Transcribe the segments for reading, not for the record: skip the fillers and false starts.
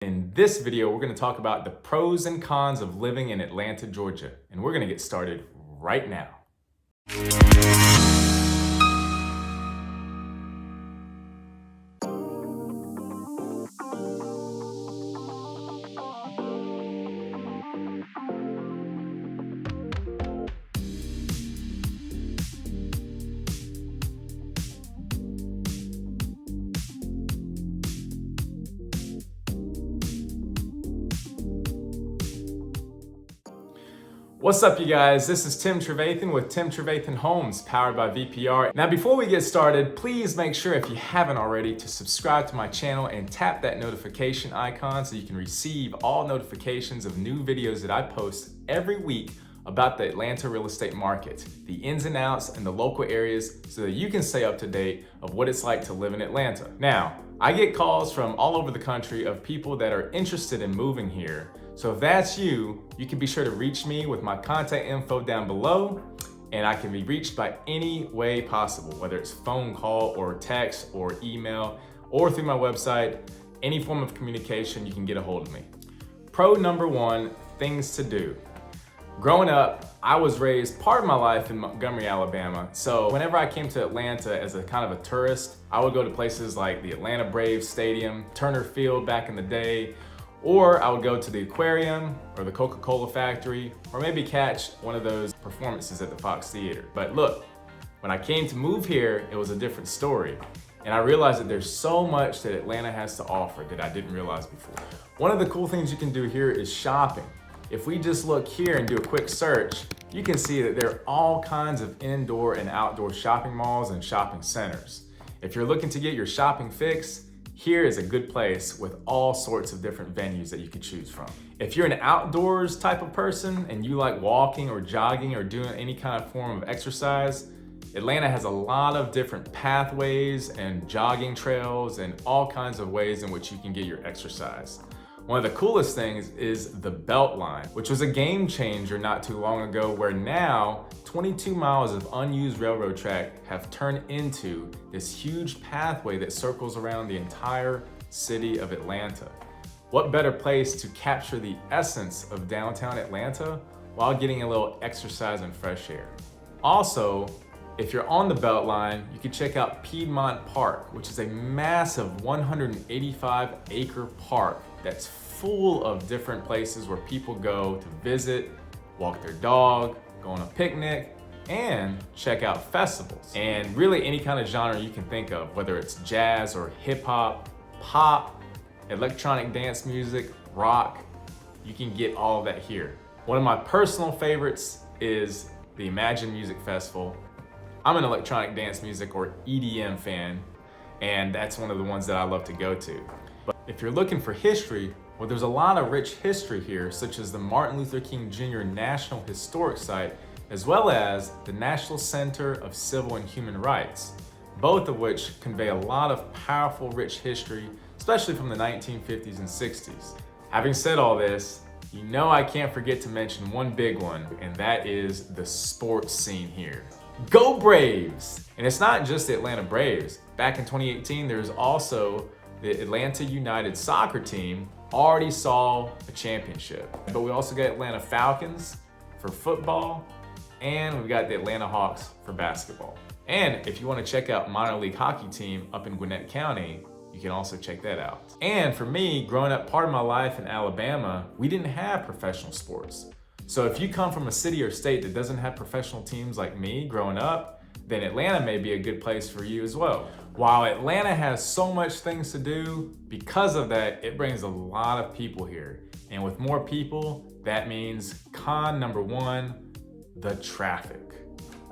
In this video, we're going to talk about the pros and cons of living in Atlanta, Georgia, and we're going to get started right now. What's up, you guys? This is Tim Trevathan with Trevathan Homes, powered by VPR. Now, before we get started, please make sure, if you haven't already, to subscribe to my channel and tap that notification icon so you can receive all notifications of new videos that I post every week about the Atlanta real estate market, the ins and outs and the local areas, so that you can stay up to date of what it's like to live in Atlanta. Now, I get calls from all over the country of people that are interested in moving here. So if that's you, you can be sure to reach me with my contact info down below, and I can be reached by any way possible, whether it's phone call or text or email or through my website. Any form of communication, you can get a hold of me. Pro number one, things to do. Growing up, I was raised part of my life in Montgomery, Alabama. So whenever I came to Atlanta as a kind of a tourist, I would go to places like the Atlanta Braves Stadium, Turner Field back in the day, or I would go to the aquarium or the Coca-Cola factory, or maybe catch one of those performances at the Fox Theater. But look, when I came to move here, it was a different story. And I realized that there's so much that Atlanta has to offer that I didn't realize before. One of the cool things you can do here is shopping. If we just look here and do a quick search, you can see that there are all kinds of indoor and outdoor shopping malls and shopping centers. If you're looking to get your shopping fix, here is a good place with all sorts of different venues that you could choose from. If you're an outdoors type of person and you like walking or jogging or doing any kind of form of exercise, Atlanta has a lot of different pathways and jogging trails and all kinds of ways in which you can get your exercise. One of the coolest things is the Beltline, which was a game changer not too long ago, where now 22 miles of unused railroad track have turned into this huge pathway that circles around the entire city of Atlanta. What better place to capture the essence of downtown Atlanta while getting a little exercise and fresh air? Also, if you're on the Beltline, you can check out Piedmont Park, which is a massive 185-acre park that's full of different places where people go to visit, walk their dog, go on a picnic, and check out festivals. And really any kind of genre you can think of, whether it's jazz or hip hop, pop, electronic dance music, rock, you can get all of that here. One of my personal favorites is the Imagine Music Festival. I'm an electronic dance music or EDM fan, and that's one of the ones that I love to go to. But if you're looking for history, well, there's a lot of rich history here, such as the Martin Luther King Jr. National Historic Site, as well as the National Center of Civil and Human Rights, both of which convey a lot of powerful, rich history, especially from the 1950s and 60s. Having said all this, you know I can't forget to mention one big one, and that is the sports scene here. Go Braves! And it's not just the Atlanta Braves. Back in 2018, there's also the Atlanta United soccer team already saw a championship. But we also got Atlanta Falcons for football, and we've got the Atlanta Hawks for basketball. And if you want to check out minor league hockey team up in Gwinnett County, you can also check that out. And for me, growing up part of my life in Alabama, we didn't have professional sports. So if you come from a city or state that doesn't have professional teams like me growing up, then Atlanta may be a good place for you as well. While Atlanta has so much things to do, because of that, it brings a lot of people here. And with more people, that means con number one, the traffic.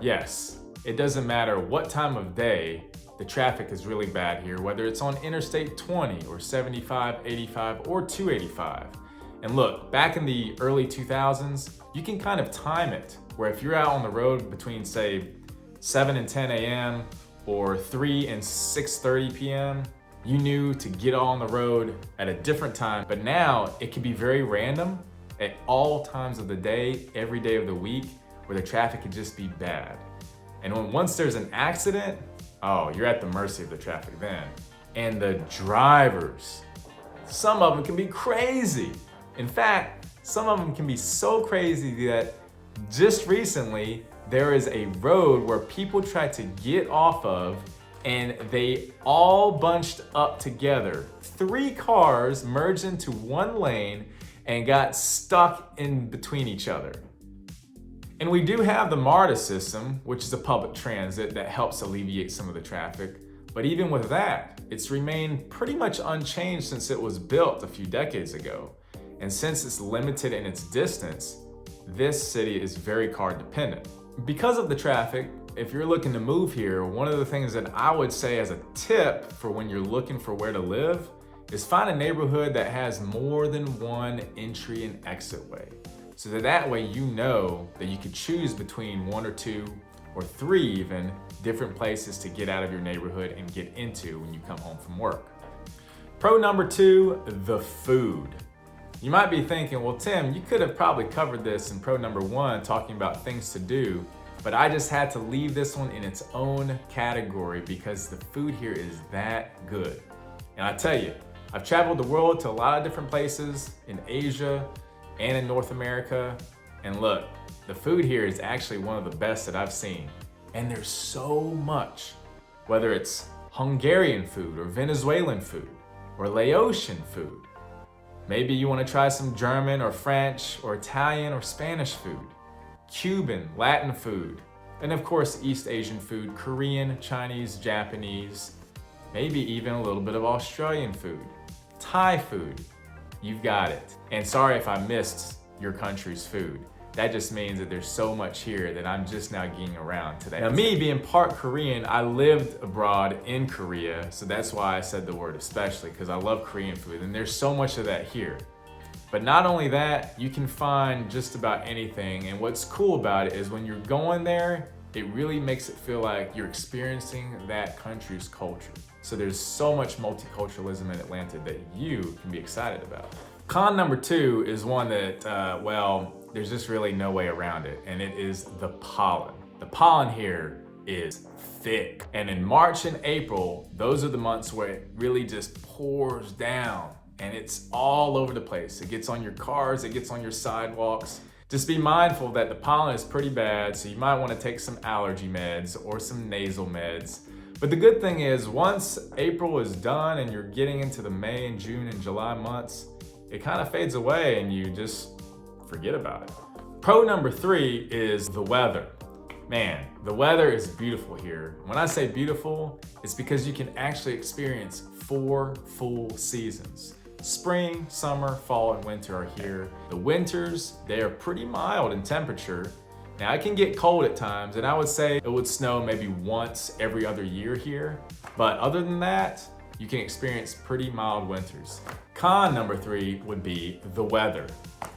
Yes, it doesn't matter what time of day, the traffic is really bad here, whether it's on Interstate 20 or 75, 85, or 285. And look, back in the early 2000s, you can kind of time it, where if you're out on the road between, say, 7 and 10 a.m. or 3 and 6:30 p.m., you knew to get on the road at a different time. But now it can be very random at all times of the day, every day of the week, where the traffic can just be bad. And once there's an accident, oh, you're at the mercy of the traffic then. And the drivers, some of them can be crazy. In fact, some of them can be so crazy that just recently, there is a road where people tried to get off of and they all bunched up together. 3 cars merged into one lane and got stuck in between each other. And we do have the MARTA system, which is a public transit that helps alleviate some of the traffic. But even with that, it's remained pretty much unchanged since it was built a few decades ago. And since it's limited in its distance, this city is very car dependent. Because of the traffic, if you're looking to move here, one of the things that I would say as a tip for when you're looking for where to live is find a neighborhood that has more than one entry and exit way. So that way you know that you could choose between 1 or 2 or 3 even different places to get out of your neighborhood and get into when you come home from work. Pro number 2, the food. You might be thinking, well, Tim, you could have probably covered this in pro number 1, talking about things to do, but I just had to leave this one in its own category because the food here is that good. And I tell you, I've traveled the world to a lot of different places in Asia and in North America, and look, the food here is actually one of the best that I've seen. And there's so much, whether it's Hungarian food or Venezuelan food or Laotian food. Maybe you want to try some German or French or Italian or Spanish food, Cuban, Latin food, and of course East Asian food, Korean, Chinese, Japanese, maybe even a little bit of Australian food, Thai food. You've got it. And sorry if I missed your country's food. That just means that there's so much here that I'm just now getting around today. Now, me being part Korean, I lived abroad in Korea, so that's why I said the word especially, because I love Korean food, and there's so much of that here. But not only that, you can find just about anything, and what's cool about it is when you're going there, it really makes it feel like you're experiencing that country's culture. So there's so much multiculturalism in Atlanta that you can be excited about. Con number 2 is one that, well, there's just really no way around it, and it is the pollen. The pollen here is thick, and in March and April, those are the months where it really just pours down, and it's all over the place. It gets on your cars, it gets on your sidewalks. Just be mindful that the pollen is pretty bad, so you might want to take some allergy meds or some nasal meds. But the good thing is, once April is done and you're getting into the May and June and July months, it kind of fades away and you just forget about it. Pro number 3 is the weather. Man, the weather is beautiful here. When I say beautiful, it's because you can actually experience 4 full seasons. Spring, summer, fall, and winter are here. The winters, they are pretty mild in temperature. Now it can get cold at times, and I would say it would snow maybe once every other year here. But other than that, you can experience pretty mild winters. Con number 3 would be the weather.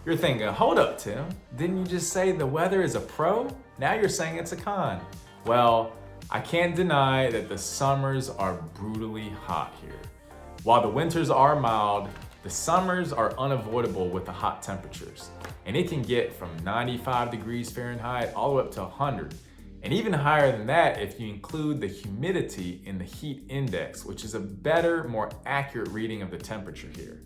You're thinking, hold up, Tim, didn't you just say the weather is a pro? Now you're saying it's a con. Well, I can't deny that the summers are brutally hot here. While the winters are mild, the summers are unavoidable with the hot temperatures. And it can get from 95 degrees Fahrenheit all the way up to 100. And even higher than that if you include the humidity in the heat index, which is a better, more accurate reading of the temperature here.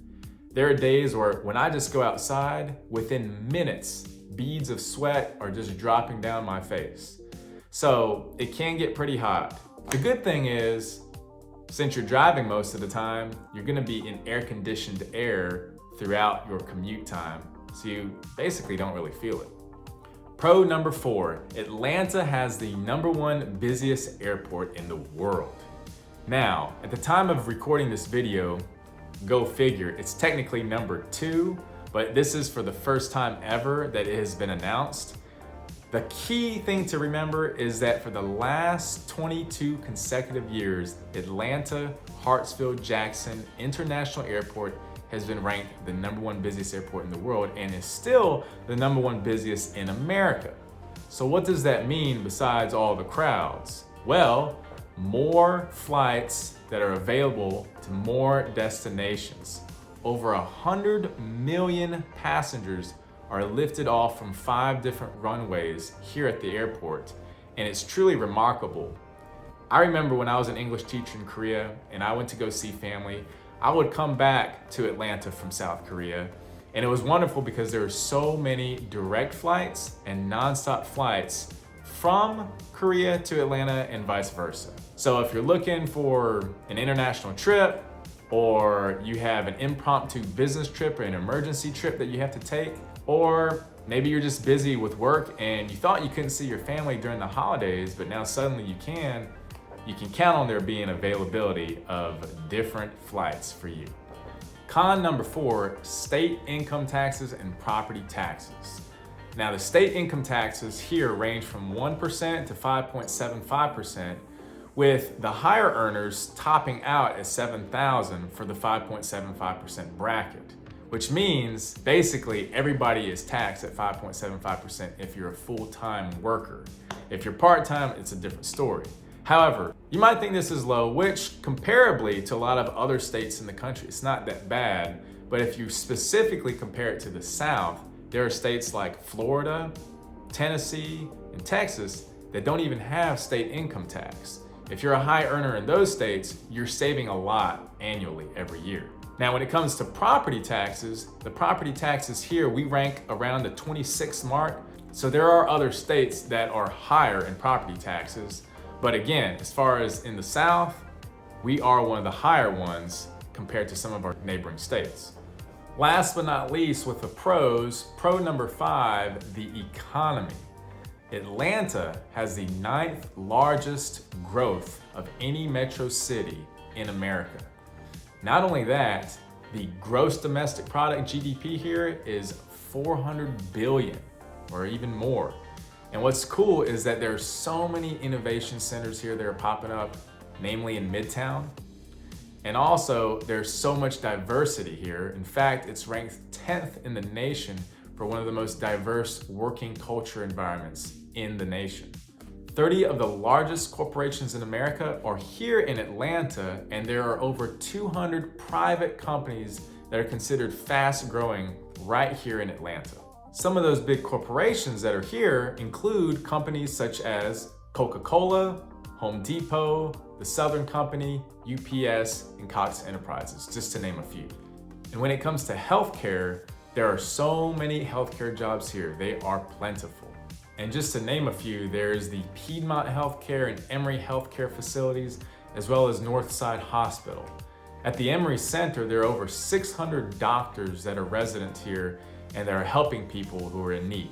There are days where when I just go outside, within minutes, beads of sweat are just dropping down my face. So it can get pretty hot. The good thing is, since you're driving most of the time, you're gonna be in air-conditioned air throughout your commute time, so you basically don't really feel it. Pro number 4, Atlanta has the #1 busiest airport in the world. Now, at the time of recording this video, go figure, it's technically number 2, but this is for the first time ever that it has been announced. The key thing to remember is that for the last 22 consecutive years, Atlanta Hartsfield-Jackson International Airport has been ranked the #1 busiest airport in the world and is still the #1 busiest in America. So what does that mean besides all the crowds? Well, more flights that are available to more destinations. Over 100 million passengers are lifted off from 5 different runways here at the airport, and it's truly remarkable. I remember when I was an English teacher in Korea and I went to go see family, I would come back to Atlanta from South Korea. And it was wonderful because there were so many direct flights and nonstop flights from Korea to Atlanta and vice versa. So if you're looking for an international trip, or you have an impromptu business trip or an emergency trip that you have to take, or maybe you're just busy with work and you thought you couldn't see your family during the holidays, but now suddenly you can count on there being availability of different flights for you. Con number 4, state income taxes and property taxes. Now the state income taxes here range from 1% to 5.75%, with the higher earners topping out at $7,000 for the 5.75% bracket, which means basically everybody is taxed at 5.75% if you're a full-time worker. If you're part-time, it's a different story. However, you might think this is low, which comparably to a lot of other states in the country, it's not that bad. But if you specifically compare it to the South, there are states like Florida, Tennessee, and Texas that don't even have state income tax. If you're a high earner in those states, you're saving a lot annually every year. Now, when it comes to property taxes, the property taxes here, we rank around the 26th mark. So there are other states that are higher in property taxes. But again, as far as in the South, we are one of the higher ones compared to some of our neighboring states. Last but not least, with the pros, pro number 5, the economy. Atlanta has the 9th largest growth of any metro city in America. Not only that, the gross domestic product GDP here is 400 billion or even more. And what's cool is that there's so many innovation centers here that are popping up, namely in Midtown. And also there's so much diversity here. In fact, it's ranked 10th in the nation for one of the most diverse working culture environments in the nation. 30 of the largest corporations in America are here in Atlanta, and there are over 200 private companies that are considered fast growing right here in Atlanta. Some of those big corporations that are here include companies such as Coca-Cola, Home Depot, the Southern Company, UPS, and Cox Enterprises, just to name a few. And when it comes to healthcare, there are so many healthcare jobs here. They are plentiful. And just to name a few, there's the Piedmont Healthcare and Emory Healthcare facilities, as well as Northside Hospital. At the Emory Center, there are over 600 doctors that are resident here and that are helping people who are in need.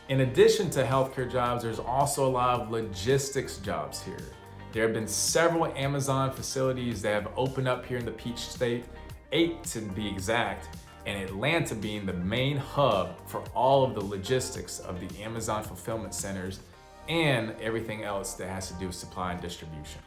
In addition to healthcare jobs, there's also a lot of logistics jobs here. There have been several Amazon facilities that have opened up here in the Peach State, 8 to be exact, and Atlanta being the main hub for all of the logistics of the Amazon fulfillment centers and everything else that has to do with supply and distribution.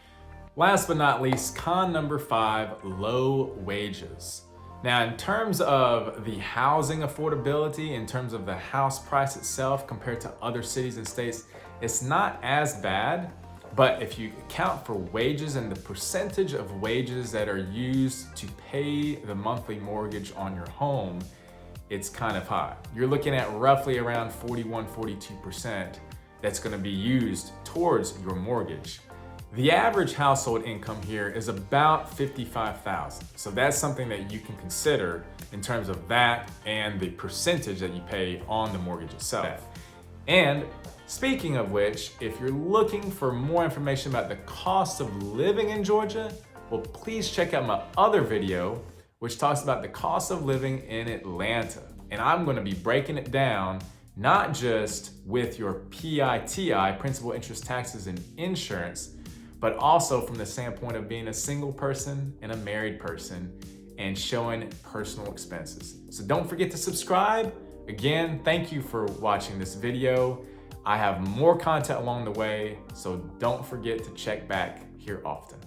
Last but not least, con number 5, low wages. Now, in terms of the housing affordability, in terms of the house price itself compared to other cities and states, it's not as bad. But if you account for wages and the percentage of wages that are used to pay the monthly mortgage on your home, it's kind of high. You're looking at roughly around 41, 42% that's going to be used towards your mortgage. The average household income here is about $55,000. So that's something that you can consider in terms of that and the percentage that you pay on the mortgage itself. And speaking of which, if you're looking for more information about the cost of living in Georgia, well, please check out my other video, which talks about the cost of living in Atlanta. And I'm going to be breaking it down, not just with your PITI, principal, interest, taxes, and insurance, but also from the standpoint of being a single person and a married person and showing personal expenses. So don't forget to subscribe. Again, thank you for watching this video. I have more content along the way, so don't forget to check back here often.